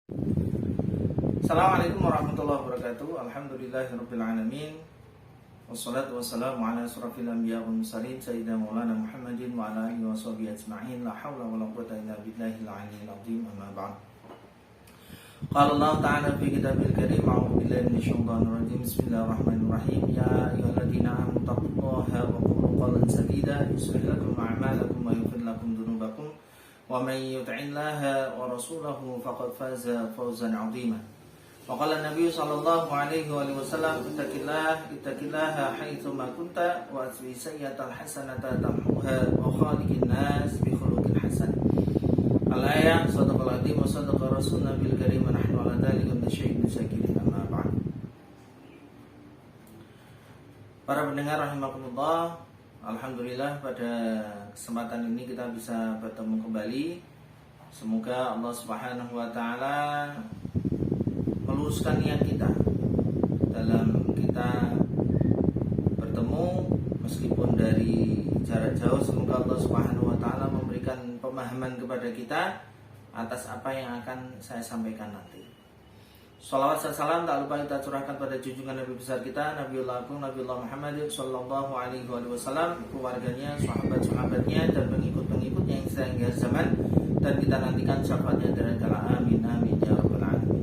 Assalamualaikum warahmatullahi wabarakatuh. Alhamdulillahirabbil alamin. Wassalatu wassalamu ala asrofil anbiya wal mursalin sayyidina maulana Muhammadin wa ala alihi washabihi ajma'in. La haula wala quwwata illa billahil aliyyil azim. Amma ba'd. Qala Allah ta'ala fi kitabil karim, a'udzu billahi minasyaitonir rajim. Bismillahirrahmanirrahim. Ya ayyuhalladzina amanu taqullaha wa qulu qawlan sadida yuslih lakum a'malakum wa yaghfir lakum dzunubakum wa may yuti'illaha wa rasulahu faqad faza fawzan 'azima. Waqala Nabi sallallahu alaihi wasallam, ittaqillaha haitsu ma kunta wa asbi sayyatal hasanata tamhuha wa khaliqin nas bi khuluqin hasan. Al-ayah, sadaqal azim wa sadaqa rasuluna bil karim wa nahnu ala dzalika minasyahidin syakirin. Amma ba'd. Para pendengar rahimakumullah, alhamdulillah pada kesempatan ini kita bisa bertemu kembali. Semoga Allah Subhanahu wa taala meluruskan niat kita dalam kita bertemu meskipun dari jarak jauh. Semoga Allah Subhanahu wa taala memberikan pemahaman kepada kita atas apa yang akan saya sampaikan nanti. Shalawat dan salam tak lupa kita curahkan pada junjungan Nabi besar kita, Nabiullah Muhammad sallallahu alaihi wasallam, keluarganya, sahabat-sahabatnya dan pengikut-pengikutnya yang sehingga zaman, dan kita nantikan syafaatnya dari kala amin amin ya rabbal alamin.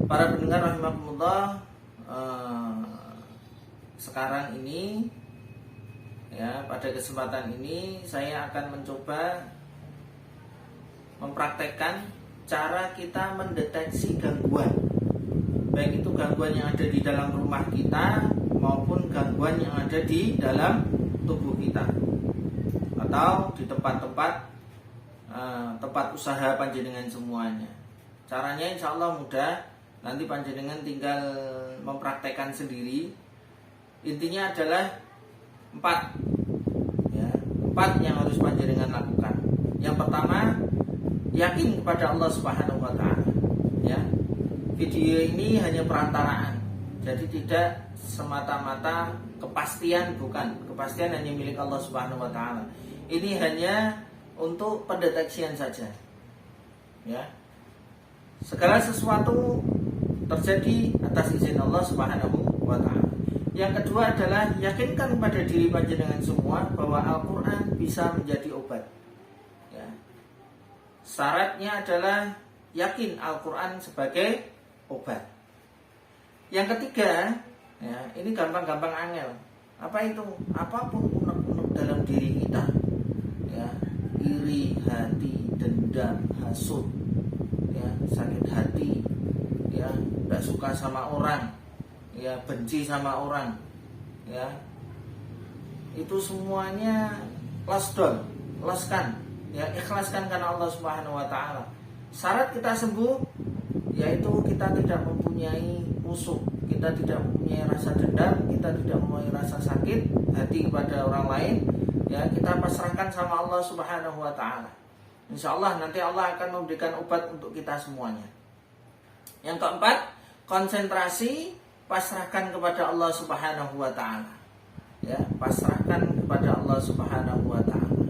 Para pendengar rahimakumullah, sekarang ini ya, pada kesempatan ini saya akan mencoba mempraktekkan cara kita mendeteksi gangguan, baik itu gangguan yang ada di dalam rumah kita maupun gangguan yang ada di dalam tubuh kita atau di tempat-tempat tempat usaha panjenengan semuanya. Caranya insya Allah mudah. Nanti panjenengan tinggal mempraktekkan sendiri. Intinya adalah 4 ya, 4 yang harus panjenengan lakukan. Yang pertama, yakin kepada Allah Subhanahu wa taala. Ya. Video ini hanya perantaraan. Jadi tidak semata-mata kepastian, bukan. Kepastian hanya milik Allah Subhanahu wa taala. Ini hanya untuk pendeteksian saja. Ya. Segala sesuatu terjadi atas izin Allah Subhanahu wa taala. Yang kedua adalah yakinkan pada diri panjenengan semua bahwa Al-Qur'an bisa menjadi obat. Ya. Syaratnya adalah yakin Al-Qur'an sebagai obat. Yang ketiga, ya, ini gampang-gampang angel. Apa itu? Apapun unek-unek dalam diri kita. Ya, iri, hati, dendam, hasud, ya, sakit hati, ya, tidak suka sama orang, ya, benci sama orang, ya, itu semuanya loskan, ya, ikhlaskan karena Allah Subhanahu wa taala. Syarat kita sembuh yaitu kita tidak mempunyai musuh, kita tidak mempunyai rasa dendam, kita tidak mempunyai rasa sakit hati kepada orang lain, ya, kita pasrahkan sama Allah Subhanahu wa taala. Insya Allah nanti Allah akan memberikan obat untuk kita semuanya. Yang keempat, konsentrasi, pasrahkan kepada Allah Subhanahu wa taala. Ya, pasrahkan kepada Allah Subhanahu wa taala.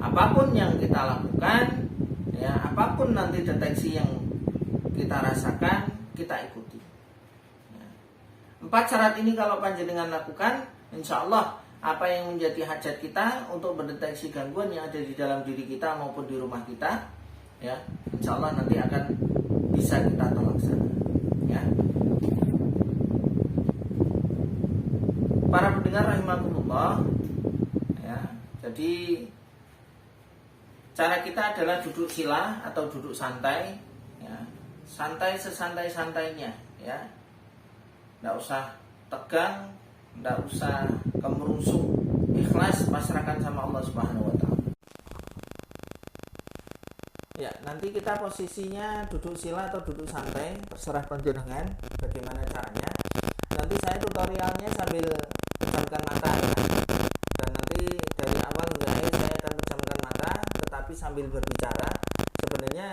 Apapun yang kita lakukan, ya, apapun nanti deteksi yang kita rasakan, kita ikuti. Ya. 4 syarat ini kalau panjenengan lakukan, insya Allah apa yang menjadi hajat kita untuk mendeteksi gangguan yang ada di dalam diri kita maupun di rumah kita, ya, insya Allah nanti akan bisa kita terlaksana. Ya. Para pendengar rahimakumullah, ya, jadi cara kita adalah duduk sila atau duduk santai, ya, santai sesantai-santainya, ya, tidak usah tegang, tidak usah kemerungsung, ikhlas, pasrahkan sama Allah Subhanahu wa taala. Ya, nanti kita posisinya duduk sila atau duduk santai, terserah panjenengan bagaimana caranya. Nanti saya tutorialnya sambil pejamkan mata, ya. Dan nanti dari awal hingga akhir saya akan pejamkan mata, tetapi sambil berbicara. Sebenarnya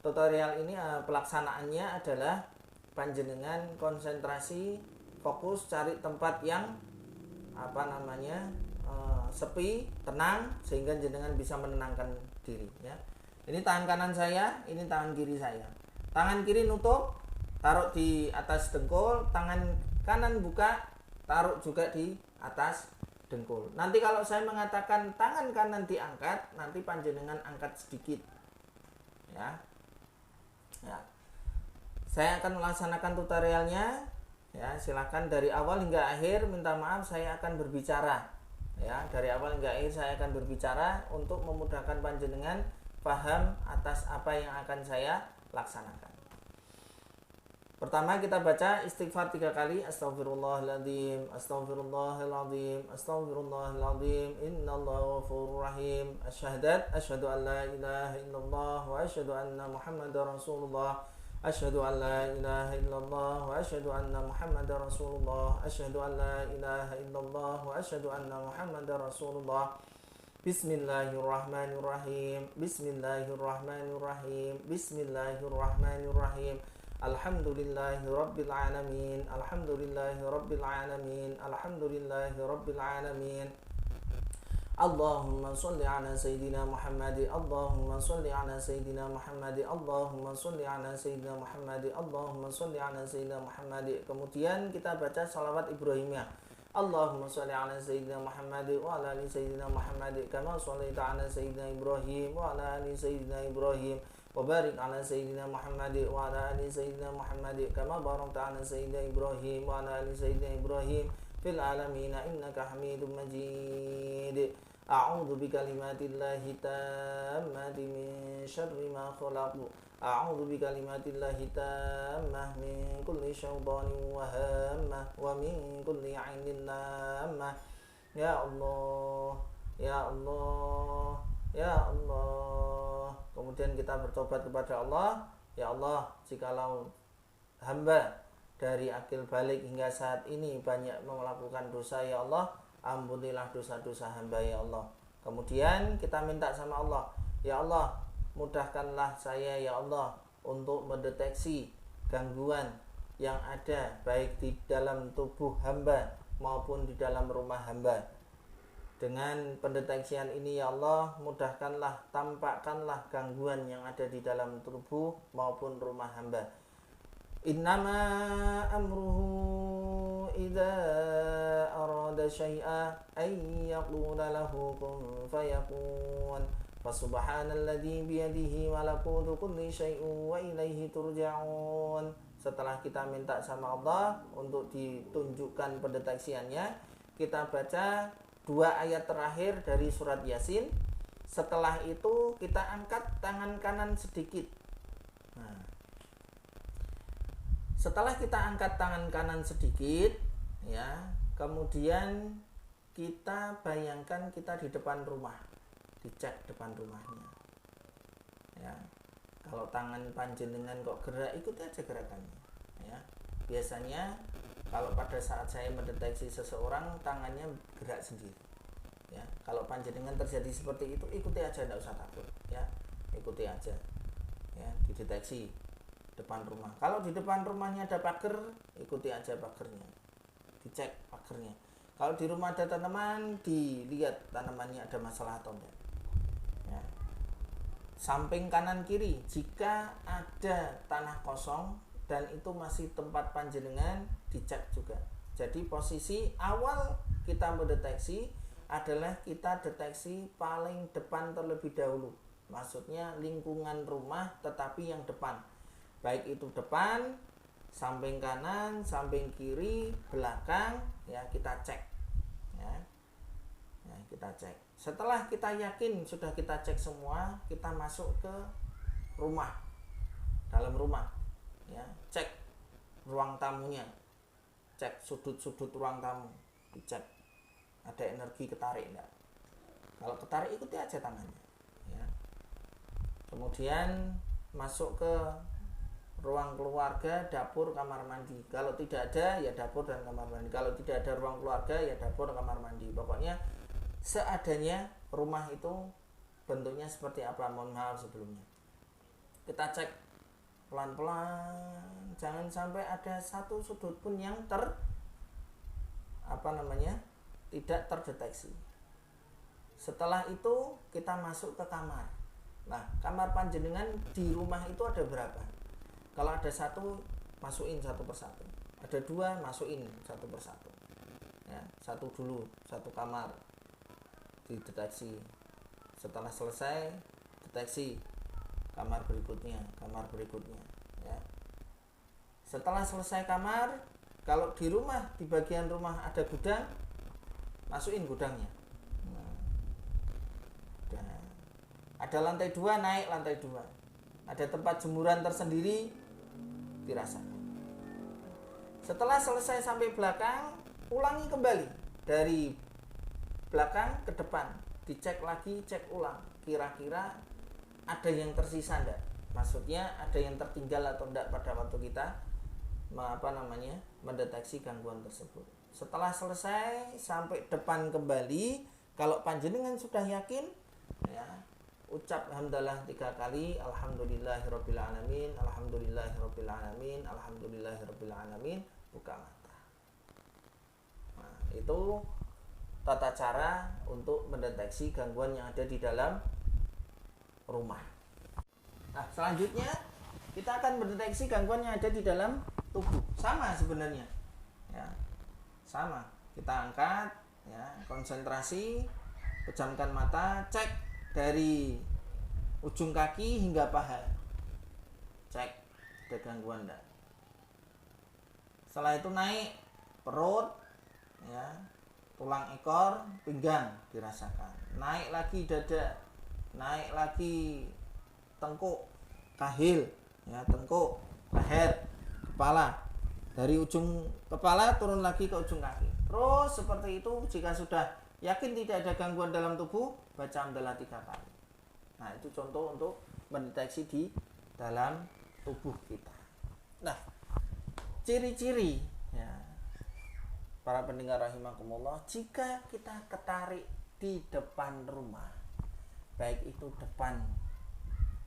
tutorial ini pelaksanaannya adalah panjenengan konsentrasi, fokus, cari tempat yang sepi, tenang, sehingga jenengan bisa menenangkan diri, ya. Ini tangan kanan saya, ini tangan kiri saya. Tangan kiri nutup, taruh di atas dengkul, tangan kanan buka, taruh juga di atas dengkul. Nanti kalau saya mengatakan tangan kanan diangkat, nanti panjenengan angkat sedikit. Ya. Ya. Saya akan melaksanakan tutorialnya. Ya, silakan dari awal hingga akhir. Minta maaf saya akan berbicara. Ya, dari awal hingga akhir saya akan berbicara untuk memudahkan panjenengan paham atas apa yang akan saya laksanakan. Pertama kita baca istighfar 3 kali. Astaghfirullahaladzim, astaghfirullahaladzim, astaghfirullahaladzim, innallaha ghafurur rahim. Asyhadat, asyhadu an la ilaha illallah wa asyhadu anna muhammadar rasulullah. Asyhadu an la ilaha illallah wa asyhadu anna muhammadar rasulullah. Asyhadu an la ilaha illallah wa asyhadu anna muhammadar rasulullah. Bismillahirrahmanirrahim. Bismillahirrahmanirrahim. Bismillahirrahmanirrahim. Alhamdulillahi rabbil alamin. Alhamdulillahi rabbil alamin. Alhamdulillahi rabbil alamin. Allahumma salli ala Sayyidina Muhammad. Allahumma salli ala Sayyidina Muhammad. Allahumma salli ala Sayyidina Muhammad. Allahumma salli ala Sayyidina Muhammad. Kemudian kita baca salawat Ibrahimiyah. Allahumma salli ala Sayyidina Muhammad wa ala ali Sayyidina Muhammad kama shallaita ala Sayyidina Ibrahim wa ala ali Sayyidina Ibrahim wa barik ala Sayyidina Muhammad wa ala ali Sayyidina Muhammad kama barakta ala Sayyidina Ibrahim wa ala ali Sayyidina Ibrahim fil alamin innaka Hamidum Majid. A'udzu bikalimatillahi tammati min syarri ma khalaq. A'udzu bikalimatillahi tammah min kulli syaitanin wa hammah wa min kulli 'ainin lammah. Ya Allah, ya Allah, ya Allah. Kemudian kita bertobat kepada Allah. Ya Allah, jikalau hamba dari akil balik hingga saat ini banyak melakukan dosa, ya Allah, ampunilah dosa-dosa hamba, ya Allah. Kemudian kita minta sama Allah, ya Allah, mudahkanlah saya, ya Allah, untuk mendeteksi gangguan yang ada baik di dalam tubuh hamba maupun di dalam rumah hamba. Dengan pendeteksian ini, ya Allah, mudahkanlah, tampakkanlah gangguan yang ada di dalam tubuh maupun rumah hamba. Innama amruhu idza arada syai'a ay yaqula lahu kun fayakun. Fasubhanalladzi biyadihi malakutu kulli syai'in wa ilaihi turja'un. Setelah kita minta sama Allah untuk ditunjukkan pendeteksiannya, kita baca 2 ayat terakhir dari surat Yasin. Setelah itu kita angkat tangan kanan sedikit. Nah, setelah kita angkat tangan kanan sedikit, ya, kemudian kita bayangkan kita di depan rumah, dicek depan rumahnya. Ya, kalau tangan panjenengan kok gerak, ikuti aja gerakannya. Ya, biasanya kalau pada saat saya mendeteksi seseorang, tangannya gerak sendiri. Ya, kalau panjenengan terjadi seperti itu, ikuti aja, tidak usah takut. Ya, ikuti aja. Ya, dideteksi depan rumah. Kalau di depan rumahnya ada pagar, ikuti aja pagarnya, dicek pagarnya. Kalau di rumah ada tanaman, dilihat tanamannya ada masalah atau enggak. Ya. Samping kanan kiri, jika ada tanah kosong dan itu masih tempat panjenengan, dicek juga. Jadi posisi awal kita mendeteksi adalah kita deteksi paling depan terlebih dahulu. Maksudnya lingkungan rumah tetapi yang depan. Baik itu depan, samping kanan, samping kiri, belakang, ya kita cek. Ya. Ya, kita cek. Setelah kita yakin sudah kita cek semua, kita masuk ke rumah. Dalam rumah, ya, cek ruang tamunya. Cek sudut-sudut ruang tamu, dicek. Ada energi ketarik enggak? Kalau ketarik, ikuti aja tangannya. Ya. Kemudian masuk ke ruang keluarga, dapur, kamar mandi. Kalau tidak ada, ya dapur dan kamar mandi. Kalau tidak ada ruang keluarga, ya dapur, kamar mandi. Pokoknya seadanya rumah itu bentuknya seperti apa. Mohon maaf sebelumnya. Kita cek pelan-pelan, jangan sampai ada satu sudut pun yang tidak terdeteksi. Setelah itu kita masuk ke kamar. Nah, kamar panjenengan di rumah itu ada berapa? Kalau ada satu, masukin satu persatu. Ada dua, masukin satu persatu. Ya, satu dulu, satu kamar dideteksi. Setelah selesai, deteksi kamar berikutnya. Ya. Setelah selesai kamar, kalau di rumah, di bagian rumah ada gudang, masukin gudangnya. Ada lantai 2, naik lantai 2. Ada tempat jemuran tersendiri, dirasakan. Setelah selesai sampai belakang, ulangi kembali dari belakang ke depan, dicek lagi, cek ulang, kira-kira ada yang tersisa enggak? Maksudnya ada yang tertinggal atau enggak pada waktu kita mendeteksi gangguan tersebut. Setelah selesai sampai depan kembali, kalau panjenengan sudah yakin, ya, ucap hamdalah 3 kali, alhamdulillahirabbil alamin, alhamdulillahirabbil alamin, alhamdulillahirabbil alamin, buka mata. Nah, itu tata cara untuk mendeteksi gangguan yang ada di dalam rumah. Nah, selanjutnya kita akan mendeteksi gangguan yang ada di dalam tubuh. Sama sebenarnya. Ya. Sama. Kita angkat, ya, konsentrasi, pejamkan mata, cek dari ujung kaki hingga paha. Cek ada gangguan enggak. Setelah itu naik perut, ya, tulang ekor, pinggang dirasakan. Naik lagi dada, naik lagi tengkuk, kahil, ya, tengkuk, leher, kepala. Dari ujung kepala turun lagi ke ujung kaki. Terus seperti itu. Jika sudah yakin tidak ada gangguan dalam tubuh, baca hamdalah 3 kali. Nah, itu contoh untuk mendeteksi di dalam tubuh kita. Nah, ciri-ciri, ya, para pendengar rahimakumullah, jika kita ketarik di depan rumah, baik itu depan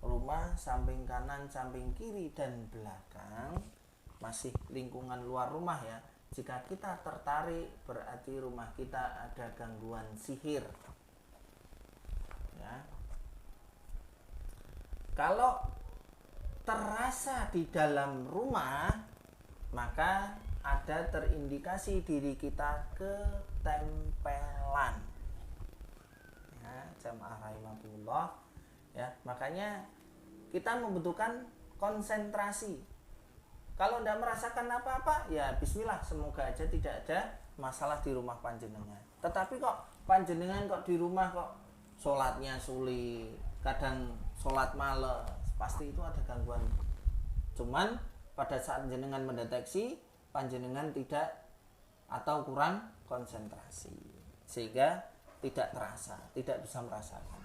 rumah, samping kanan, samping kiri, dan belakang, masih lingkungan luar rumah, ya. Jika kita tertarik, berarti rumah kita ada gangguan sihir, ya. Kalau terasa di dalam rumah, maka ada terindikasi diri kita ketempelan, ya, jamaah rahimakumullah, ya. Makanya kita membutuhkan konsentrasi. Kalau tidak merasakan apa-apa, ya bismillah, semoga aja tidak ada masalah di rumah panjenengan. Tetapi kok panjenengan kok di rumah kok sholatnya sulit, kadang sholat malas, pasti itu ada gangguan. Cuman pada saat jenengan mendeteksi, panjenengan tidak atau kurang konsentrasi, sehingga tidak terasa, tidak bisa merasakan.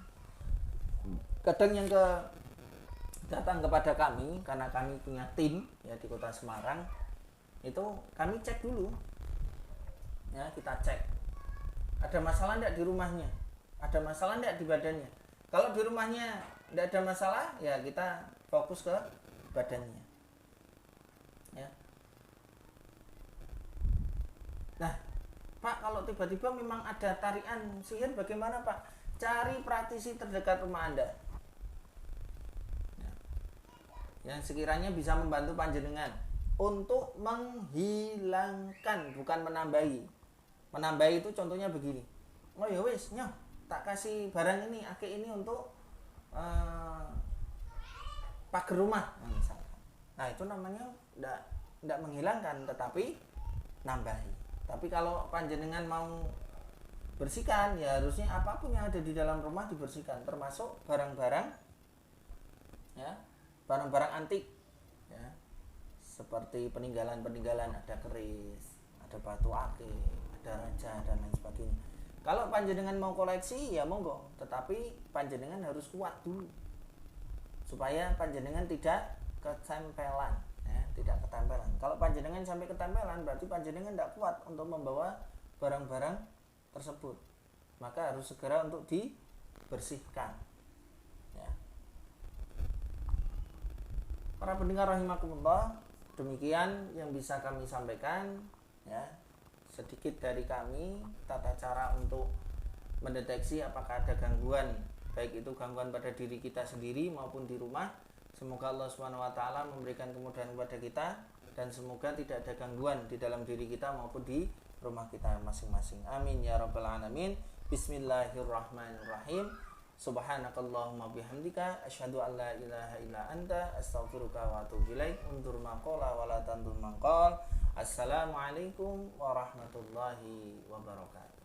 Kadang yang datang kepada kami, karena kami punya tim, ya, di Kota Semarang, itu kami cek dulu, ya, kita cek ada masalah enggak di rumahnya, ada masalah enggak di badannya. Kalau di rumahnya enggak ada masalah, ya kita fokus ke badannya, ya. Nah, Pak, kalau tiba-tiba memang ada tarikan sihir, bagaimana, Pak? Cari praktisi terdekat rumah Anda yang sekiranya bisa membantu panjenengan untuk menghilangkan, bukan menambahi. Menambahi itu contohnya begini. Oh ya wis, nyoh, tak kasih barang ini, akik ini untuk pagar rumah, nah, misalkan. Nah, itu namanya tidak menghilangkan, tetapi nambahi. Tapi kalau panjenengan mau bersihkan, ya harusnya apapun yang ada di dalam rumah dibersihkan, termasuk barang-barang, ya, barang-barang antik, ya, seperti peninggalan-peninggalan, ada keris, ada batu akik, ada raja, dan lain sebagainya. Kalau panjenengan mau koleksi, ya monggo, tetapi panjenengan harus kuat dulu supaya panjenengan tidak ketempelan, ya, tidak ketempelan. Kalau panjenengan sampai ketempelan, berarti panjenengan tidak kuat untuk membawa barang-barang tersebut, maka harus segera untuk dibersihkan, ya. Para pendengar rahimakumullah, demikian yang bisa kami sampaikan, ya, sedikit dari kami tata cara untuk mendeteksi apakah ada gangguan baik itu gangguan pada diri kita sendiri maupun di rumah. Semoga Allah SWT memberikan kemudahan kepada kita, dan semoga tidak ada gangguan di dalam diri kita maupun di rumah kita masing-masing. Amin ya rabbal alamin. Bismillahirrahmanirrahim. Subhanakallahumma bihamdika asyhadu an la ilaha illa anta astaghfiruka wa atubu ilaik. Undur maqala wa la tandur maqal. Assalamualaikum warahmatullahi wabarakatuh.